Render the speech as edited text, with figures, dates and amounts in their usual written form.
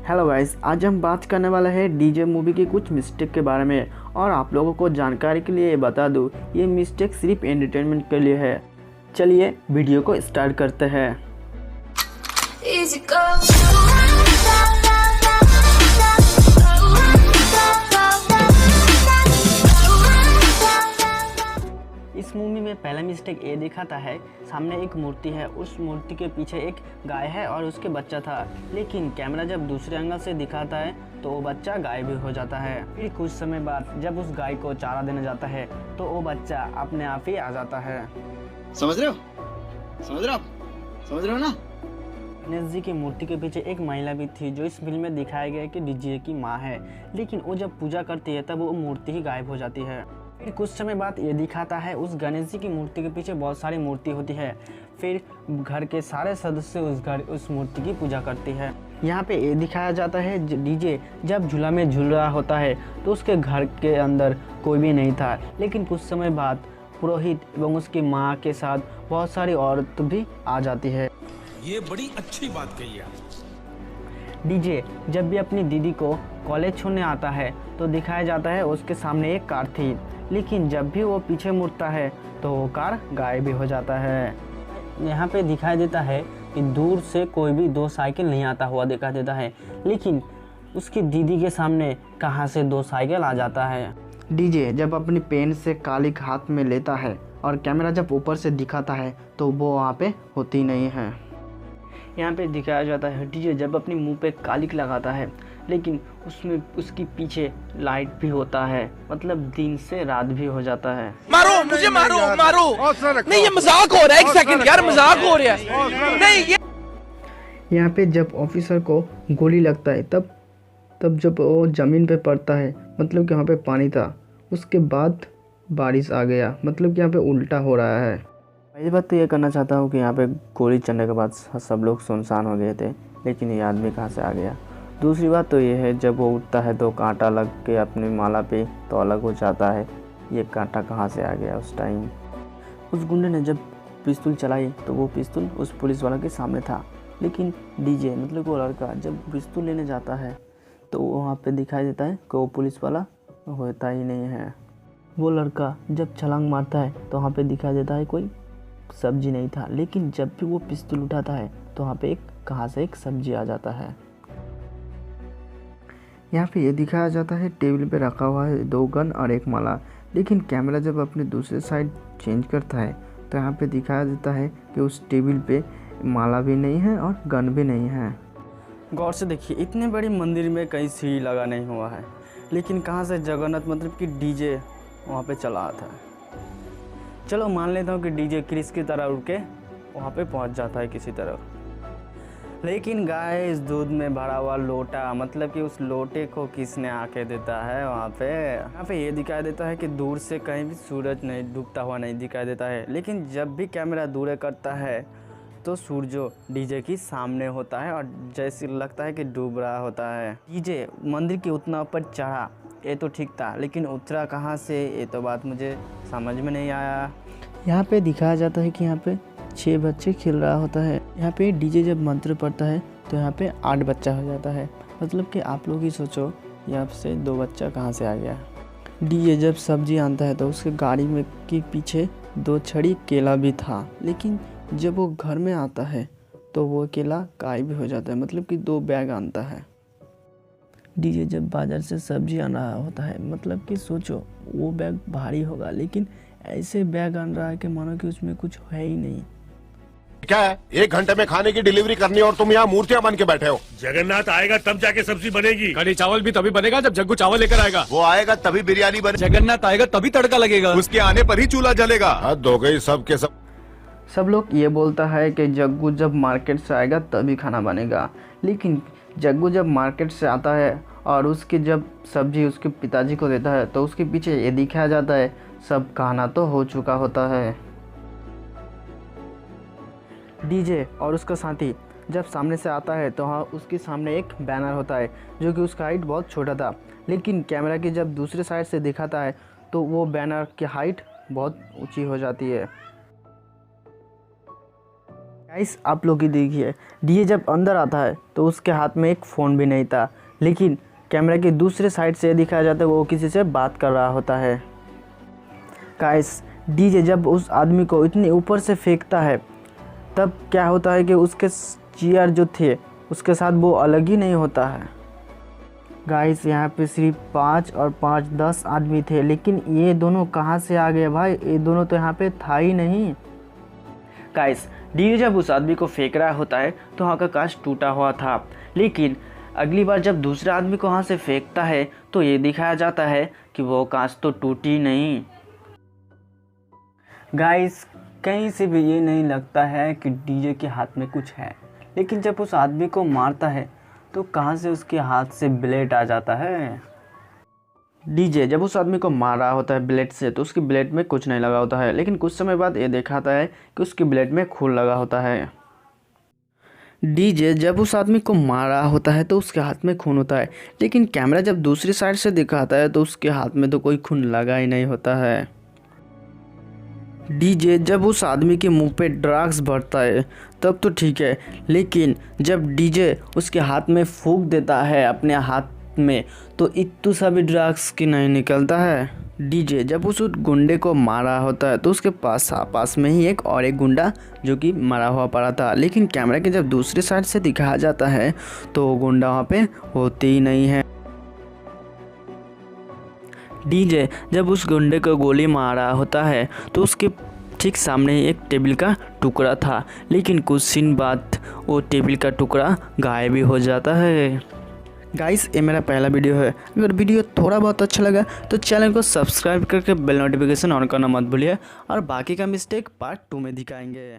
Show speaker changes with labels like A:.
A: Hello guys, आज हम बात करने वाले हैं डीजे मूवी की कुछ मिस्टेक के बारे में। और आप लोगों को जानकारी के लिए बता दूं, ये मिस्टेक सिर्फ एंटरटेनमेंट के लिए है। चलिए वीडियो को स्टार्ट करते हैं।
B: Easy go.
A: इस मूवी में पहला मिस्टेक ये दिखाता है, सामने एक मूर्ति है, उस मूर्ति के पीछे एक गाय है और उसके बच्चा था। लेकिन कैमरा जब दूसरे एंगल से दिखाता है तो वो बच्चा गायब भी हो जाता है। फिर कुछ समय बाद जब उस गाय को चारा देने जाता है तो वो बच्चा अपने आप ही आ जाता है।
C: समझ रहे हो ना?
A: गणेश जी की मूर्ति के पीछे एक महिला भी थी जो इस फिल्म में दिखाया गया कि डीजे की माँ है। लेकिन वो जब पूजा करती है तब वो मूर्ति ही गायब हो जाती है। फिर कुछ समय बाद ये दिखाता है, उस गणेश जी की मूर्ति के पीछे बहुत सारी मूर्ति होती है। फिर घर के सारे सदस्य उस मूर्ति की पूजा करती है। यहाँ पे ये दिखाया जाता है, डीजे जब झूला में झूल रहा होता है तो उसके घर के अंदर कोई भी नहीं था। लेकिन कुछ समय बाद पुरोहित एवं उसकी माँ के साथ बहुत सारी औरत भी आ जाती है।
D: ये बड़ी अच्छी बात कही है।
A: डीजे जब भी अपनी दीदी को कॉलेज छोड़ने आता है तो दिखाया जाता है उसके सामने एक कार थी। लेकिन जब भी वो पीछे मुड़ता है तो वो कार गायब भी हो जाता है। यहाँ पे दिखाई देता है कि दूर से कोई भी दो साइकिल नहीं आता हुआ दिखाई देता है। लेकिन उसकी दीदी के सामने कहाँ से दो साइकिल आ जाता है। डीजे जब अपनी पेन से कालिक हाथ में लेता है और कैमरा जब ऊपर से दिखाता है तो वो वहाँ पे होती नहीं है। यहाँ पे दिखाया जाता है, डीजे जब अपनी मुंह पे कालिक लगाता है लेकिन उसमें उसकी पीछे लाइट भी होता है, मतलब दिन से रात भी हो जाता है।
D: मारो मुझे, मारो नहीं, ये मजाक हो रहा है। एक सेकंड यार, मजाक हो रहा है। नहीं ये
A: यहाँ पे जब ऑफिसर को गोली लगता है तब जब वो ज़मीन पे पड़ता है, मतलब कि वहाँ पे पानी था, उसके बाद बारिश आ गया, मतलब कि यहाँ पे उल्टा हो रहा है। पहली बात तो ये करना चाहता हूँ कि यहाँ पे गोली चलने के बाद सब लोग सुनसान हो गए थे, लेकिन ये आदमी कहाँ से आ गया। दूसरी बात तो ये है, जब वो उठता है तो कांटा लग के अपनी माला पे तो अलग हो जाता है। ये कांटा कहाँ से आ गया उस टाइम। उस गुंडे ने जब पिस्तौल चलाई तो वो पिस्तौल उस पुलिस वाला के सामने था। लेकिन डीजे मतलब वो लड़का जब पिस्तौल लेने जाता है तो वहाँ पे दिखाई देता है कि वो पुलिस वाला होता ही नहीं है। वो लड़का जब छलांग मारता है तो वहाँ पे दिखाई देता है कोई सब्जी नहीं था। लेकिन जब भी वो पिस्तौल उठाता है तो वहाँ पे कहाँ से एक सब्जी आ जाता है। यहाँ पे ये दिखाया जाता है, टेबल पे रखा हुआ है दो गन और एक माला। लेकिन कैमरा जब अपने दूसरे साइड चेंज करता है तो यहाँ पे दिखाया देता है कि उस टेबल पे माला भी नहीं है और गन भी नहीं है। गौर से देखिए, इतने बड़ी मंदिर में कहीं सीढ़ी लगा नहीं हुआ है, लेकिन कहाँ से जगन्नाथ मतलब कि डीजे वहाँ पे चला आता है। चलो मान लेता हूँ कि डीजे क्रिस की तरह उड़ के वहाँ पे पहुँच जाता है किसी तरह। लेकिन गाइस, दूध में भरा हुआ लोटा, मतलब कि उस लोटे को किसने आके देता है वहाँ पे। यहाँ पे ये दिखाई देता है कि दूर से कहीं भी सूरज नहीं डूबता हुआ नहीं दिखाई देता है। लेकिन जब भी कैमरा दूर करता है तो सूरज डीजे की सामने होता है और जैसे लगता है कि डूब रहा होता है। डीजे मंदिर के उतना ऊपर चढ़ा ये तो ठीक था, लेकिन उतरा कहाँ से, ये तो बात मुझे समझ में नहीं आया। यहाँ पे दिखाया जाता है कि यहाँ पे 6 बच्चे खेल रहा होता है। यहाँ पे डीजे जब मंत्र पढ़ता है तो यहाँ पे 8 बच्चा हो जाता है। मतलब कि आप लोग ही सोचो, यहाँ से 2 बच्चा कहाँ से आ गया। डीजे जब सब्जी आनता है तो उसके गाड़ी में के पीछे 2 छड़ी केला भी था। लेकिन जब वो घर में आता है तो वो केला गायब भी हो जाता है, मतलब कि 2 बैग आनता है। डीजे जब बाजार से सब्जी आना होता है, मतलब कि सोचो वो बैग भारी होगा, लेकिन ऐसे बैग आन रहा है कि मानो कि उसमें कुछ है ही नहीं।
E: क्या है, 1 घंटे में खाने की डिलीवरी करनी है और तुम यहाँ मूर्तियाँ बन के बैठे हो।
F: जगन्नाथ आएगा तब जाके सब्जी बनेगी। कढ़ी चावल भी तभी बनेगा जब जग्गू चावल लेकर आएगा।
E: वो आएगा तभी बिरयानी बने।
F: जगन्नाथ आएगा तभी तड़का लगेगा।
E: उसके आने पर ही चूल्हा जलेगा। हद हो गई सब के
A: सब लोग ये बोलता है कि जग्गू जब मार्केट से आएगा तभी खाना बनेगा। लेकिन जग्गू जब मार्केट से आता है और उसकी जब सब्जी उसके पिताजी को देता है तो उसके पीछे ये दिखाया जाता है सब खाना तो हो चुका होता है। डीजे और उसका साथी जब सामने से आता है तो हाँ, उसके सामने एक बैनर होता है जो कि उसका हाइट बहुत छोटा था। लेकिन कैमरा की जब दूसरे साइड से दिखाता है तो वो बैनर की हाइट बहुत ऊंची हो जाती है। गाइस आप लोग ही देखिए, डीजे जब अंदर आता है तो उसके हाथ में एक फ़ोन भी नहीं था, लेकिन कैमरा के दूसरे साइड से दिखाया जाता है वो किसी से बात कर रहा होता है। गाइस डीजे जब उस आदमी को इतने ऊपर से फेंकता है तब क्या होता है कि उसके चेयर जो थे उसके साथ वो अलग ही नहीं होता है। गाइस यहाँ पे सिर्फ 5 और 5 10 आदमी थे, लेकिन ये दोनों कहाँ से आ गए भाई, ये दोनों तो यहाँ पे था ही नहीं। गाइस डीजे जब उस आदमी को फेंक रहा होता है तो वहाँ का कांच टूटा हुआ था, लेकिन अगली बार जब दूसरा आदमी को वहाँ से फेंकता है तो ये दिखाया जाता है कि वो कांच तो टूटी नहीं। गाइस कहीं से भी ये नहीं लगता है कि डीजे के हाथ में कुछ है, लेकिन जब उस आदमी को मारता है तो कहाँ से उसके हाथ से ब्लेड आ जाता है। डीजे जब उस आदमी को मार रहा होता है ब्लेड से तो उसकी ब्लेड में कुछ नहीं लगा होता है, लेकिन कुछ समय बाद ये दिखाता है कि उसकी ब्लेड में खून लगा होता है। डीजे जब उस आदमी को मार रहा होता है तो उसके हाथ में खून होता है, लेकिन कैमरा जब दूसरी साइड से दिखाता है तो उसके हाथ में तो कोई खून लगा ही नहीं होता है। डीजे जब उस आदमी के मुंह पे ड्रग्स भरता है तब तो ठीक है, लेकिन जब डीजे उसके हाथ में फूंक देता है अपने हाथ में तो इतू सा भी ड्रग्स की नहीं निकलता है। डीजे जब उस गुंडे को मारा होता है तो उसके पास में ही एक और एक गुंडा जो कि मरा हुआ पड़ा था, लेकिन कैमरा के जब दूसरी साइड से दिखाया जाता है तो वो गुंडा वहाँ पे होते ही नहीं है। डीजे जब उस गुंडे को गोली मारा होता है तो उसके ठीक सामने ही एक टेबल का टुकड़ा था, लेकिन कुछ सीन बाद वो टेबल का टुकड़ा गायब भी हो जाता है। गाइस ये मेरा पहला वीडियो है, अगर वीडियो थोड़ा बहुत अच्छा लगा तो चैनल को सब्सक्राइब करके बेल नोटिफिकेशन ऑन करना मत भूलिए, और बाकी का मिस्टेक पार्ट 2 में दिखाएंगे।